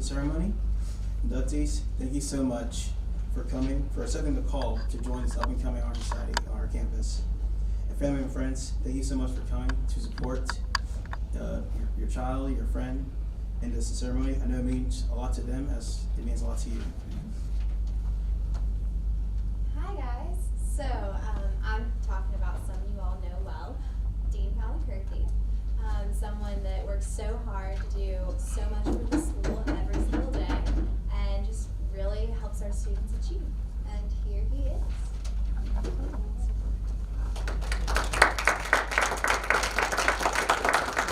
ceremony. Inductees, thank you so much for coming, for accepting the call to join this up-and-coming honor society on our campus. And family and friends, thank you so much for coming to support your child, your friend in this ceremony. I know it means a lot to them as it means a lot to you. Hi guys. So I'm talking about someone you all know well, Dean Palankerthy. Someone that works so hard to do so much for the school every single day and just really helps our students achieve. And here he is.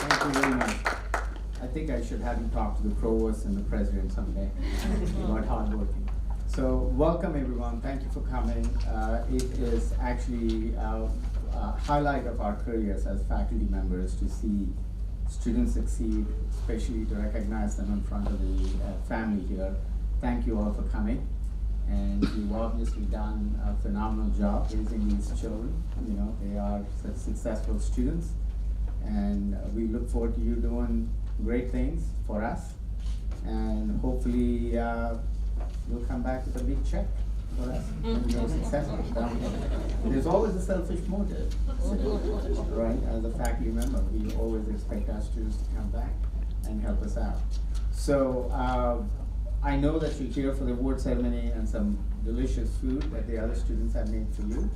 Thank you very much. I think I should have you talk to the provost and the president someday about hard working. So welcome everyone, thank you for coming. It is actually a highlight of our careers as faculty members to see students succeed, especially to recognize them in front of the family here. Thank you all for coming. And you've obviously done a phenomenal job raising these children. You know, they are such successful students. And we look forward to you doing great things for us. And hopefully you'll come back with a big check for us when you're successful. There's always a selfish motive, right? As a faculty member, we always expect our students to come back and help us out. So I know that you're here for the award ceremony and some delicious food that the other students have made for you.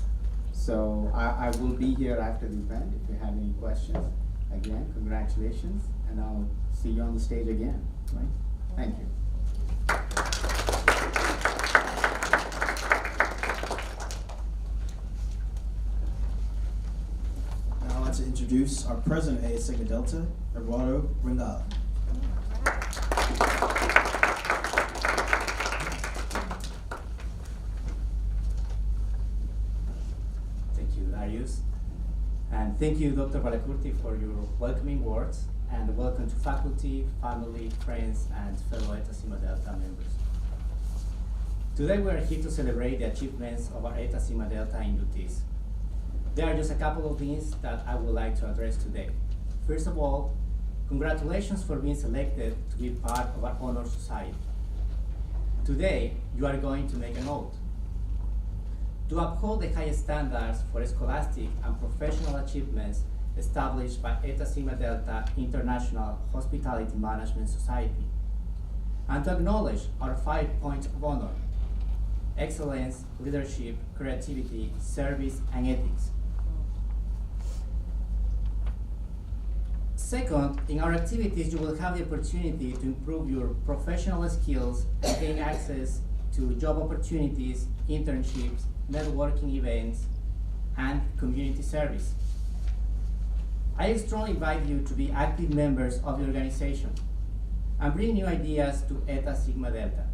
So I will be here after the event if you have any questions. Again, congratulations, and I'll see you on the stage again, right? Thank you. Now I'd like to introduce our president of Eta Sigma Delta, Eduardo Ringala. Thank you, Darius. And thank you, Dr. Palankerthy, for your welcoming words, and welcome to faculty, family, friends, and fellow Eta Sigma Delta members. Today we are here to celebrate the achievements of our Eta Sigma Delta inductees. There are just a couple of things that I would like to address today. First of all, congratulations for being selected to be part of our honor society. Today, you are going to make an oath to uphold the highest standards for scholastic and professional achievements established by Eta Sigma Delta International Hospitality Management Society, and to acknowledge our 5 points of honor: excellence, leadership, creativity, service, and ethics. Second, in our activities, you will have the opportunity to improve your professional skills and gain access to job opportunities, internships, networking events, and community service. I strongly invite you to be active members of the organization and bring new ideas to Eta Sigma Delta.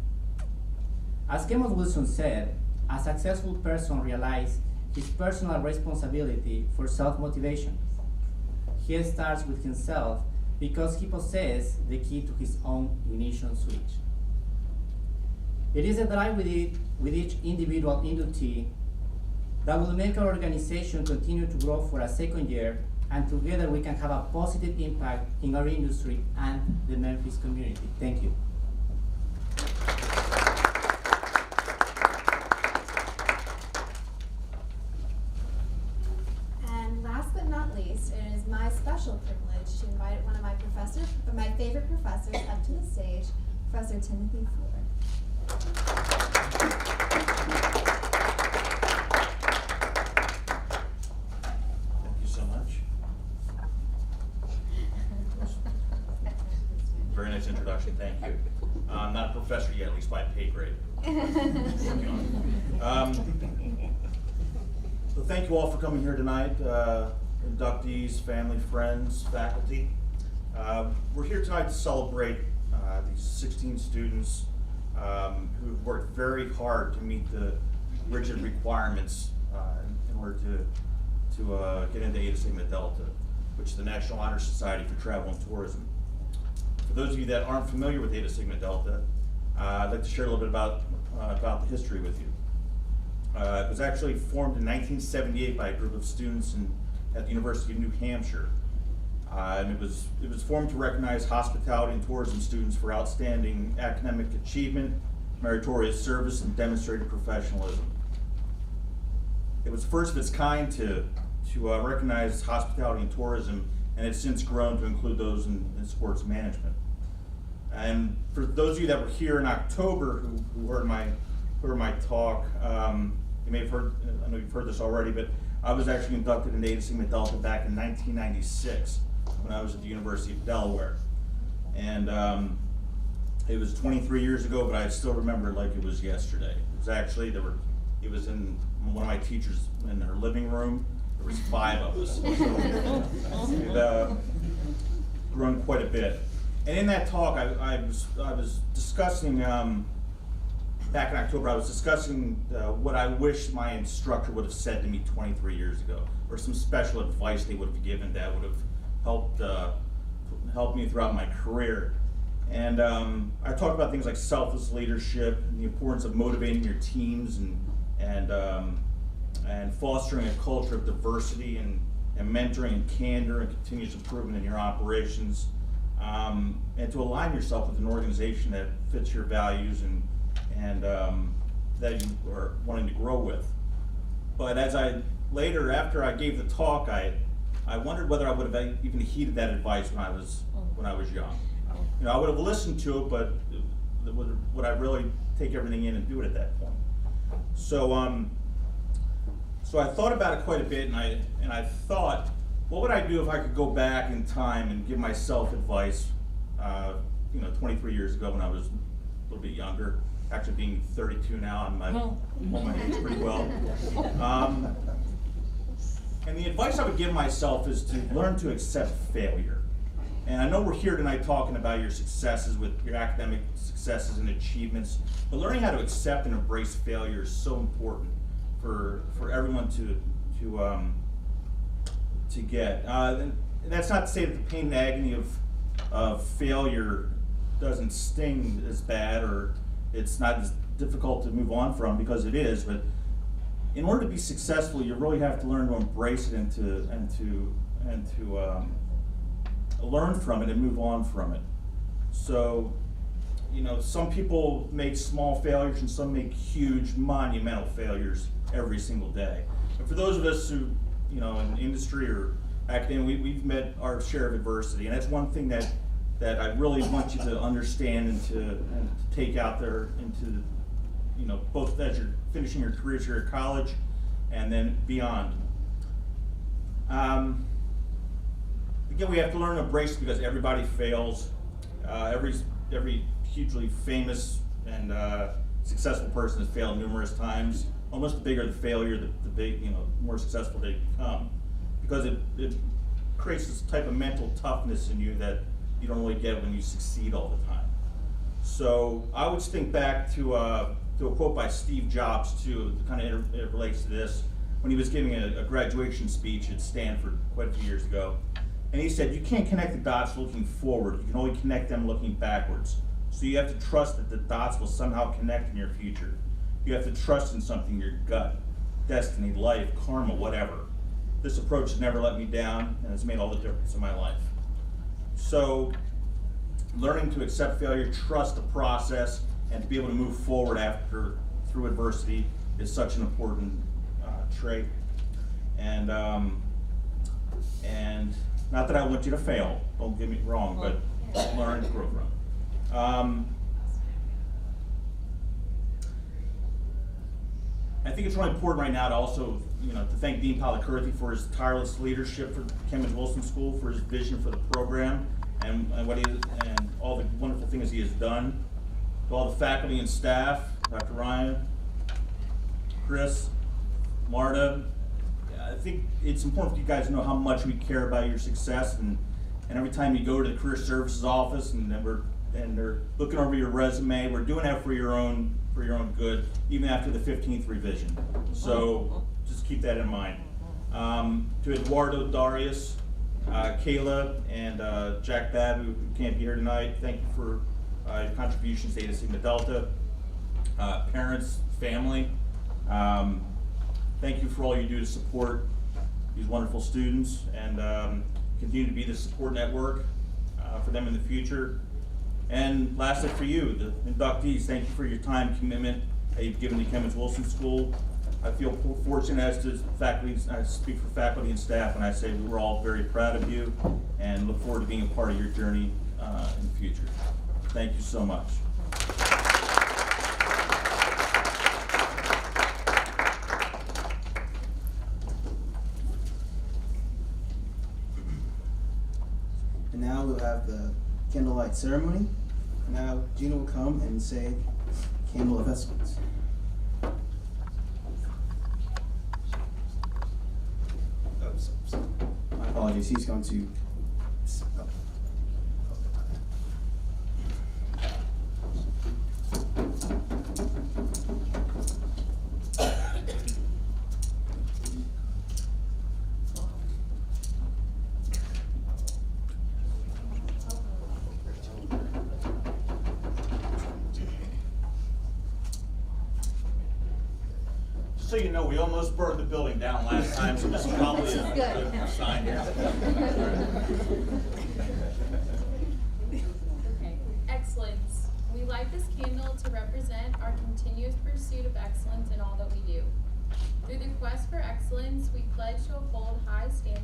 As Kenneth Wilson said, a successful person realizes his personal responsibility for self-motivation. He starts with himself because he possesses the key to his own ignition switch. It is a drive with each individual inductee that will make our organization continue to grow for a second year, and together we can have a positive impact in our industry and the Memphis community. Thank you. And last but not least, it is my special privilege to invite one of my favorite professors up to the stage, Professor Timothy Ford. Thank you so much. Very nice introduction, thank you. I'm not a professor yet, at least by pay grade. So thank you all for coming here tonight, inductees, family, friends, faculty. We're here tonight to celebrate these 16 students who worked very hard to meet the rigid requirements in order to get into Eta Sigma Delta, which is the National Honor Society for Travel and Tourism. For those of you that aren't familiar with Eta Sigma Delta, I'd like to share a little bit about the history with you. It was actually formed in 1978 by a group of students at the University of New Hampshire. And it was formed to recognize hospitality and tourism students for outstanding academic achievement, meritorious service, and demonstrated professionalism. It was the first of its kind to recognize hospitality and tourism, and it's since grown to include those in sports management. And for those of you that were here in October who heard my talk, you may have heard, I know you've heard this already, but I was actually inducted into Eta Sigma Delta back in 1996 when I was at the University of Delaware. And it was 23 years ago, but I still remember it like it was yesterday. It was actually, it was in one of my teachers in her living room. There was 5 of us. We've grown quite a bit. And in that talk, I was discussing, back in October, I was discussing what I wish my instructor would have said to me 23 years ago, or some special advice they would have given that would have helped me throughout my career. And I talked about things like selfless leadership and the importance of motivating your teams and fostering a culture of diversity and mentoring and candor and continuous improvement in your operations, and to align yourself with an organization that fits your values and that you are wanting to grow with. But after I gave the talk, I wondered whether I would have even heeded that advice when I was young. You know, I would have listened to it, but would I really take everything in and do it at that point? So I thought about it quite a bit, and I thought, what would I do if I could go back in time and give myself advice, 23 years ago when I was a little bit younger. Actually being 32 now, I'm on my age pretty well. And the advice I would give myself is to learn to accept failure. And I know we're here tonight talking about your successes with your academic successes and achievements, but learning how to accept and embrace failure is so important for everyone to get. And that's not to say that the pain and agony of failure doesn't sting as bad, or it's not as difficult to move on from, because it is. But in order to be successful, you really have to learn to embrace it and to learn from it and move on from it. So, some people make small failures and some make huge, monumental failures every single day. And for those of us who, in industry or academia, we've met our share of adversity, and that's one thing that I really want you to understand and to take out there into, both as you're finishing your careers here at college and then beyond. Again, we have to learn to embrace it, because everybody fails. Every hugely famous and successful person has failed numerous times. Almost the bigger the failure, the more successful they become, because it creates this type of mental toughness in you that you don't really get when you succeed all the time. So I would think back to a quote by Steve Jobs too. Kind of it relates to this, when he was giving a graduation speech at Stanford quite a few years ago. And he said, you can't connect the dots looking forward, you can only connect them looking backwards. So you have to trust that the dots will somehow connect in your future. You have to trust in something, your gut, destiny, life, karma, whatever. This approach has never let me down, and has made all the difference in my life. So learning to accept failure, trust the process, and to be able to move forward through adversity is such an important trait. And not that I want you to fail, don't get me wrong, but learn to grow from. I think it's really important right now to also, to thank Dean Polykurthy for his tireless leadership for Cambridge Wilson School, for his vision for the program, and all the wonderful things he has done. To all the faculty and staff, Dr. Ryan, Chris, Marta, I think it's important for you guys to know how much we care about your success, and every time you go to the Career Services office and they're looking over your resume, we're doing that for your own good, even after the 15th revision. So just keep that in mind. To Eduardo, Darius, Kayla, and Jack Babb, who can't be here tonight, thank you for your contributions to Eta Sigma Delta. Parents, family, thank you for all you do to support these wonderful students. And continue to be the support network for them in the future. And lastly, for you, the inductees, thank you for your time, commitment that you've given to Kemmons Wilson School. I feel fortunate as to faculty, I speak for faculty and staff, and I say we're all very proud of you and look forward to being a part of your journey in the future. Thank you so much. And now we'll have the candlelight ceremony. Now Gina will come and say candle of excellence. My apologies, he's going to. So you know, we almost burned the building down last time, so this is probably a good sign here. Excellence. We light this candle to represent our continuous pursuit of excellence in all that we do. Through the quest for excellence, we pledge to uphold high standards